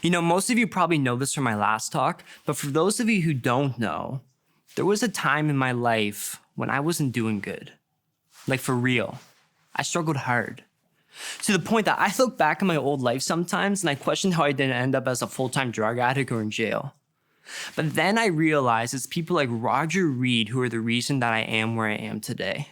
Most of you probably know this from my last talk, but for those of you who don't know, there was a time in my life when I wasn't doing good. Like for real. I struggled hard. To the point that I look back at my old life sometimes and I question how I didn't end up as a full-time drug addict or in jail. But then I realized it's people like Roger Reed who are the reason that I am where I am today.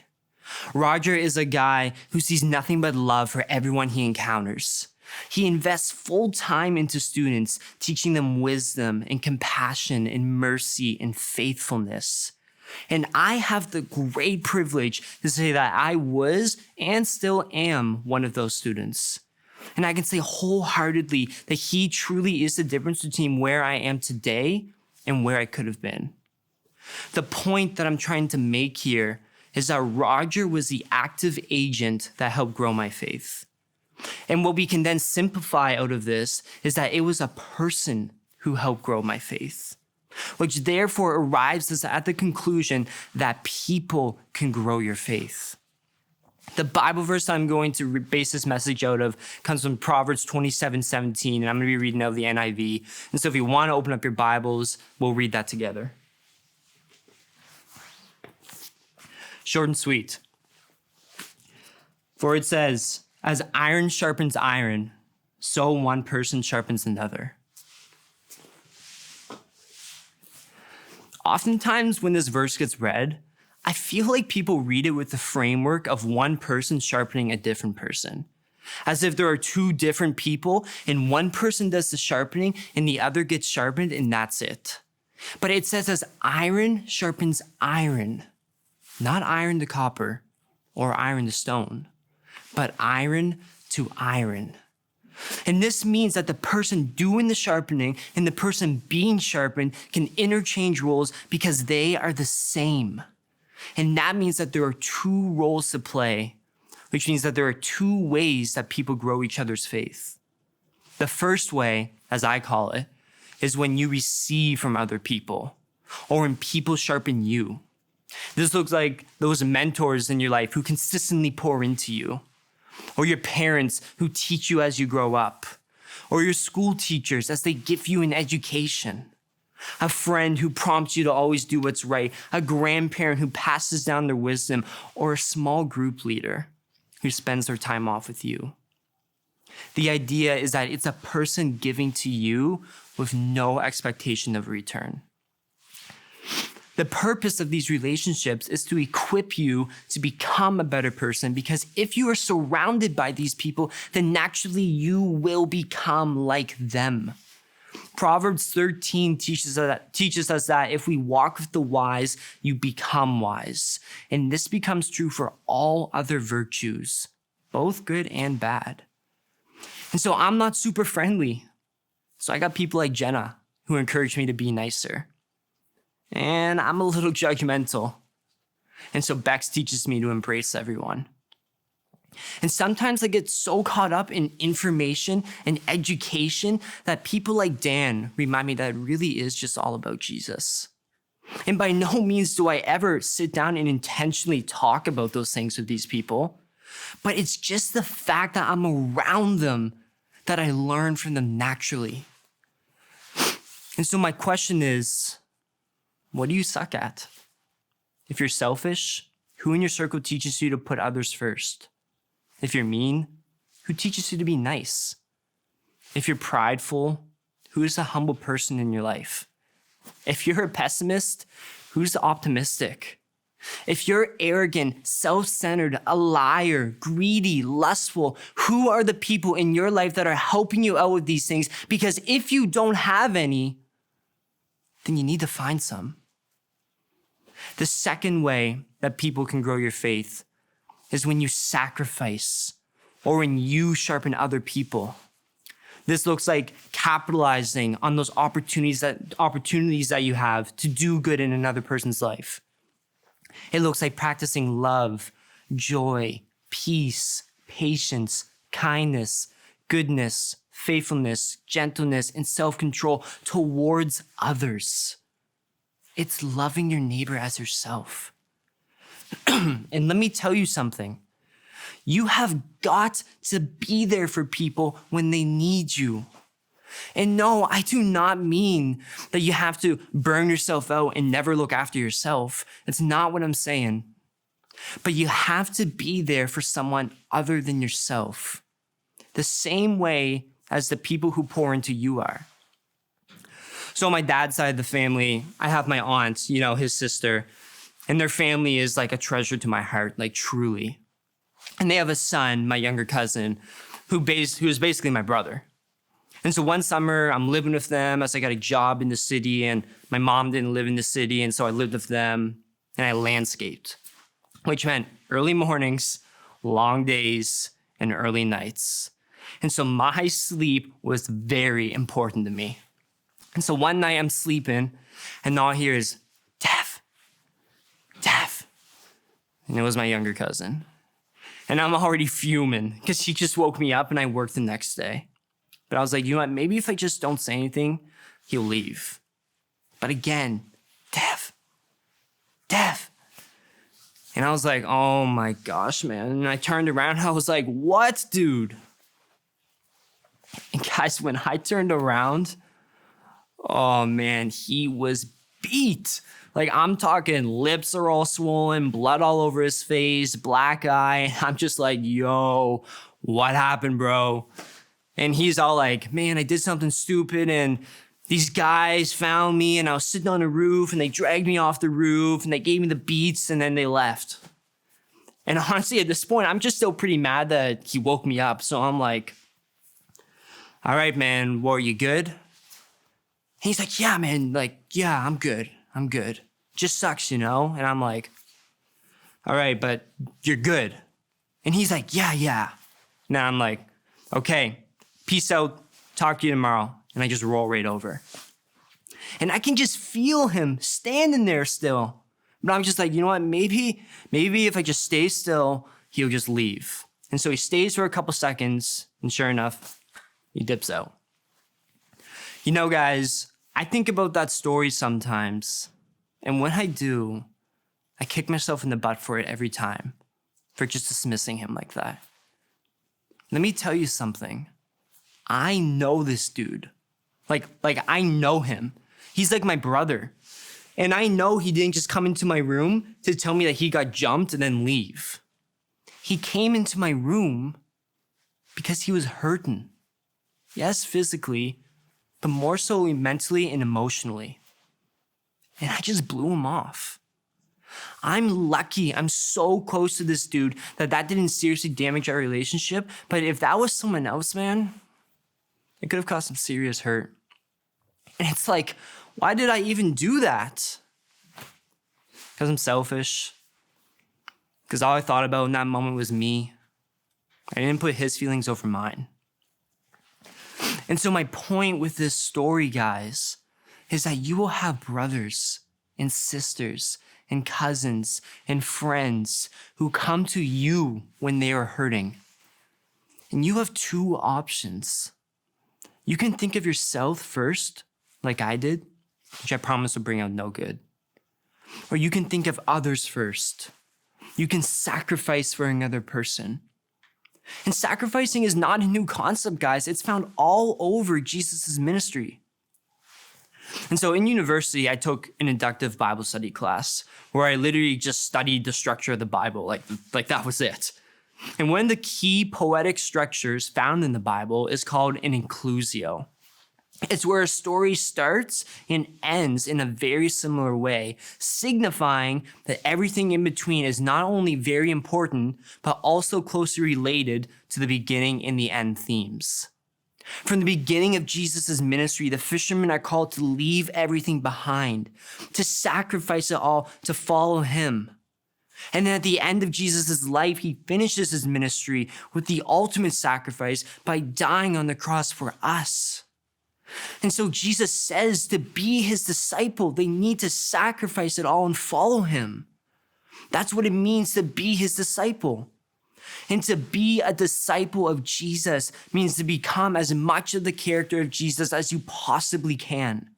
Roger is a guy who sees nothing but love for everyone he encounters. He invests full time into students, teaching them wisdom and compassion and mercy and faithfulness. And I have the great privilege to say that I was and still am one of those students. And I can say wholeheartedly that he truly is the difference between where I am today and where I could have been. The point that I'm trying to make here is that Roger was the active agent that helped grow my faith. And what we can then simplify out of this is that it was a person who helped grow my faith, which therefore arrives us at the conclusion that people can grow your faith. The Bible verse I'm going to base this message out of comes from Proverbs 27:17, and I'm going to be reading out of the NIV. And so if you want to open up your Bibles, we'll read that together. Short and sweet. For it says, as iron sharpens iron, so one person sharpens another. Oftentimes when this verse gets read, I feel like people read it with the framework of one person sharpening a different person. As if there are two different people and one person does the sharpening and the other gets sharpened and that's it. But it says as iron sharpens iron, not iron to copper or iron to stone, but iron to iron. And this means that the person doing the sharpening and the person being sharpened can interchange roles because they are the same. And that means that there are two roles to play, which means that there are two ways that people grow each other's faith. The first way, as I call it, is when you receive from other people or when people sharpen you. This looks like those mentors in your life who consistently pour into you, or your parents who teach you as you grow up, or your school teachers as they give you an education, a friend who prompts you to always do what's right, a grandparent who passes down their wisdom, or a small group leader who spends their time off with you. The idea is that it's a person giving to you with no expectation of return. The purpose of these relationships is to equip you to become a better person, because if you are surrounded by these people, then naturally you will become like them. Proverbs 13 teaches us that if we walk with the wise, you become wise. And this becomes true for all other virtues, both good and bad. And so I'm not super friendly. So I got people like Jenna who encourage me to be nicer. And I'm a little judgmental. And so Bex teaches me to embrace everyone. And sometimes I get so caught up in information and education that people like Dan remind me that it really is just all about Jesus. And by no means do I ever sit down and intentionally talk about those things with these people, but it's just the fact that I'm around them that I learn from them naturally. And so my question is, what do you suck at? If you're selfish, who in your circle teaches you to put others first? If you're mean, who teaches you to be nice? If you're prideful, who is the humble person in your life? If you're a pessimist, who's optimistic? If you're arrogant, self-centered, a liar, greedy, lustful, who are the people in your life that are helping you out with these things? Because if you don't have any, then you need to find some. The second way that people can grow your faith is when you sacrifice or when you sharpen other people. This looks like capitalizing on those opportunities that you have to do good in another person's life. It looks like practicing love, joy, peace, patience, kindness, goodness, faithfulness, gentleness, and self-control towards others. It's loving your neighbor as yourself. And let me tell you something. You have got to be there for people when they need you. And no, I do not mean that you have to burn yourself out and never look after yourself. That's not what I'm saying. But you have to be there for someone other than yourself, the same way as the people who pour into you are. So on my dad's side of the family, I have my aunt, his sister, and their family is like a treasure to my heart, like truly. And they have a son, my younger cousin, who is basically my brother. And so one summer I'm living with them as I got a job in the city, and my mom didn't live in the city. And so I lived with them and I landscaped, which meant early mornings, long days, and early nights. And so my sleep was very important to me. And so one night I'm sleeping and all I hear is, Dev. And it was my younger cousin. And I'm already fuming because she just woke me up and I worked the next day. But I was like, you know what? Maybe if I just don't say anything, he'll leave. But again, Dev. And I was like, oh my gosh, man. And I turned around and I was like, what, dude? And guys, when I turned around, oh man, he was beat. Like I'm talking lips are all swollen, blood all over his face, black eye. I'm just like, yo, what happened, bro? And he's all like, man, I did something stupid and these guys found me and I was sitting on a roof and they dragged me off the roof and they gave me the beats and then they left. And honestly, at this point, I'm just still pretty mad that he woke me up. So I'm like, all right, man, well, are you good? And he's like, yeah, man, I'm good. Just sucks, And I'm like, all right, but you're good. And he's like, yeah. Now I'm like, okay, peace out. Talk to you tomorrow. And I just roll right over. And I can just feel him standing there still. But I'm just like, you know what? Maybe if I just stay still, he'll just leave. And so he stays for a couple seconds. And sure enough, he dips out. Guys, I think about that story sometimes. And when I do, I kick myself in the butt for it every time, for just dismissing him like that. Let me tell you something. I know this dude. Like I know him. He's like my brother. And I know he didn't just come into my room to tell me that he got jumped and then leave. He came into my room because he was hurting. Yes, physically, but more so mentally and emotionally. And I just blew him off. I'm lucky. I'm so close to this dude that didn't seriously damage our relationship. But if that was someone else, man, it could have caused some serious hurt. And it's like, why did I even do that? Because I'm selfish. Because all I thought about in that moment was me. I didn't put his feelings over mine. And so my point with this story, guys, is that you will have brothers and sisters and cousins and friends who come to you when they are hurting. And you have two options. You can think of yourself first, like I did, which I promise will bring out no good. Or you can think of others first. You can sacrifice for another person. And sacrificing is not a new concept, guys. It's found all over Jesus' ministry. And so in university, I took an inductive Bible study class where I literally just studied the structure of the Bible. Like that was it. And one of the key poetic structures found in the Bible is called an inclusio. It's where a story starts and ends in a very similar way, signifying that everything in between is not only very important, but also closely related to the beginning and the end themes. From the beginning of Jesus' ministry, the fishermen are called to leave everything behind, to sacrifice it all, to follow him. And then at the end of Jesus' life, he finishes his ministry with the ultimate sacrifice by dying on the cross for us. And so Jesus says to be his disciple, they need to sacrifice it all and follow him. That's what it means to be his disciple. And to be a disciple of Jesus means to become as much of the character of Jesus as you possibly can.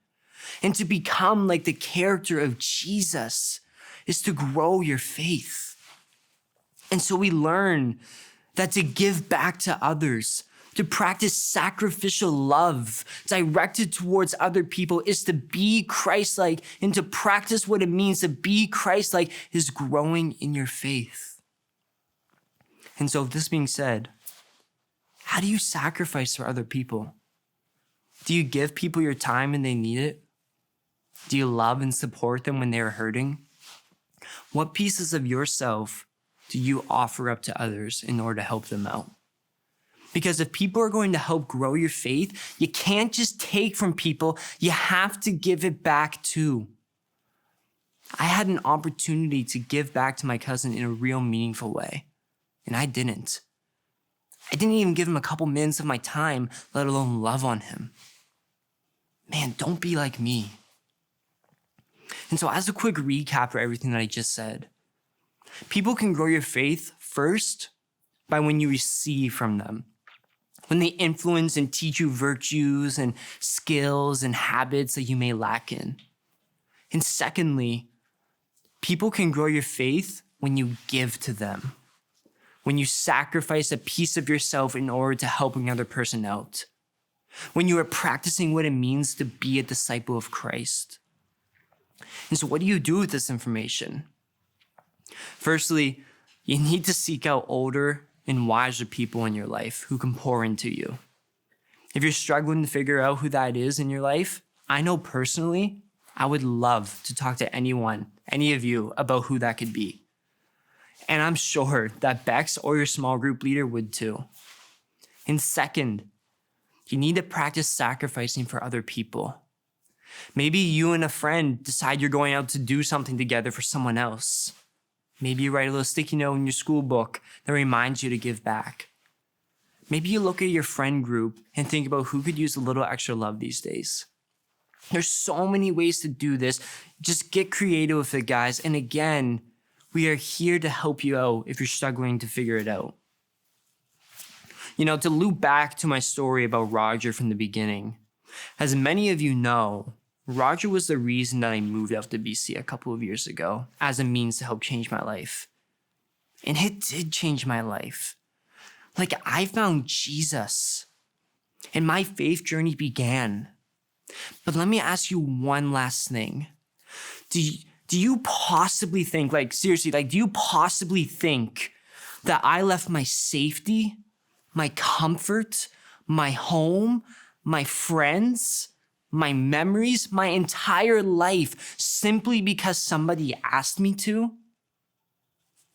And to become like the character of Jesus is to grow your faith. And so we learn that to give back to others, To practice sacrificial love directed towards other people is to be Christ-like, and to practice what it means to be Christ-like is growing in your faith. And so with this being said, how do you sacrifice for other people? Do you give people your time when they need it? Do you love and support them when they are hurting? What pieces of yourself do you offer up to others in order to help them out? Because if people are going to help grow your faith, you can't just take from people, you have to give it back too. I had an opportunity to give back to my cousin in a real meaningful way, and I didn't. I didn't even give him a couple minutes of my time, let alone love on him. Man, don't be like me. And so as a quick recap for everything that I just said, people can grow your faith first by when you receive from them. When they influence and teach you virtues and skills and habits that you may lack in. And secondly, people can grow your faith when you give to them. When you sacrifice a piece of yourself in order to help another person out. When you are practicing what it means to be a disciple of Christ. And so what do you do with this information? Firstly, you need to seek out older and wiser people in your life who can pour into you. If you're struggling to figure out who that is in your life, I know personally, I would love to talk to anyone, any of you, about who that could be. And I'm sure that Bex or your small group leader would too. And second, you need to practice sacrificing for other people. Maybe you and a friend decide you're going out to do something together for someone else. Maybe you write a little sticky note in your school book that reminds you to give back. Maybe you look at your friend group and think about who could use a little extra love these days. There's so many ways to do this. Just get creative with it, guys. And again, we are here to help you out if you're struggling to figure it out. You know, to loop back to my story about Roger from the beginning, as many of you know, Roger was the reason that I moved out to BC a couple of years ago as a means to help change my life. And it did change my life. Like, I found Jesus and my faith journey began. But let me ask you one last thing. Do you possibly think, like seriously, like do you possibly think that I left my safety, my comfort, my home, my friends, my memories, my entire life simply because somebody asked me to?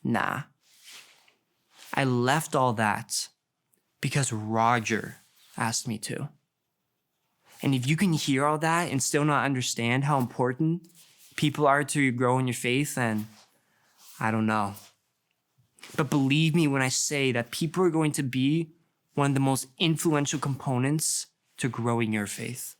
Nah. I left all that because Roger asked me to. And if you can hear all that and still not understand how important people are to grow in your faith, then I don't know. But believe me when I say that people are going to be one of the most influential components to growing your faith.